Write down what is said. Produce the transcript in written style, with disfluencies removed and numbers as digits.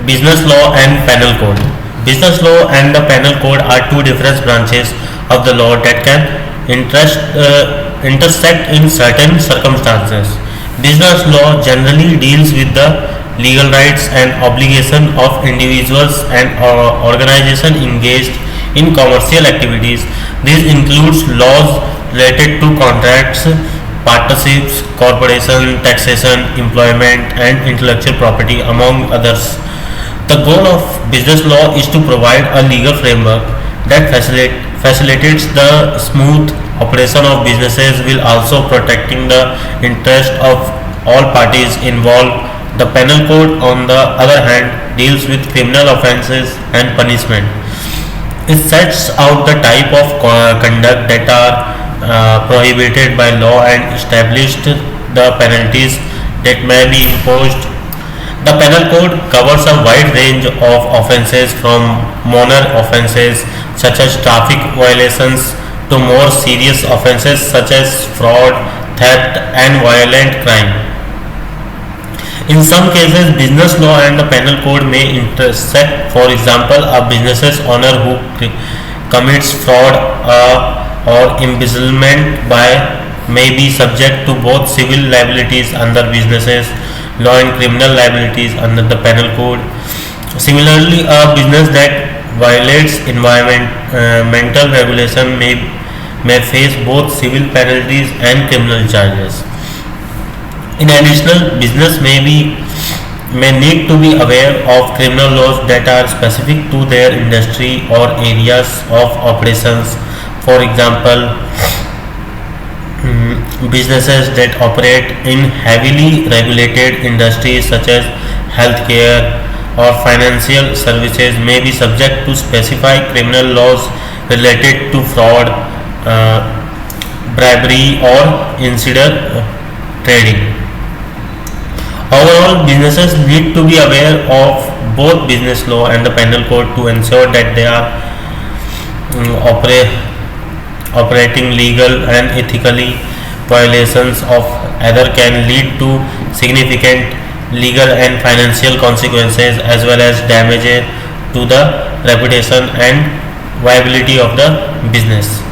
Business law and penal code. Business law and the penal code are two different branches of the law that can intersect in certain circumstances. Business law generally deals with the legal rights and obligation of individuals and organizations engaged in commercial activities. This includes laws related to contracts, partnerships, corporation, taxation, employment, and intellectual property, among others. The goal of business law is to provide a legal framework that facilitates the smooth operation of businesses while also protecting the interest of all parties involved. The penal code, on the other hand, deals with criminal offences and punishment. It sets out the type of conduct that are prohibited by law and established the penalties that may be imposed. The penal code covers a wide range of offences from minor offences such as traffic violations to more serious offences such as fraud, theft, and violent crime. In some cases, business law and the penal code may intersect. For example, a business owner who commits fraud or embezzlement may be subject to both civil liabilities under businesses law and criminal liabilities under the penal code. Similarly, a business that violates environmental regulation may face both civil penalties and criminal charges. In addition, business may need to be aware of criminal laws that are specific to their industry or areas of operations. For example, businesses that operate in heavily regulated industries such as healthcare or financial services may be subject to specified criminal laws related to fraud, bribery, or insider trading. Overall, businesses need to be aware of both business law and the penal code to ensure that they are operating legal and ethically. Violations of either can lead to significant legal and financial consequences as well as damage to the reputation and viability of the business.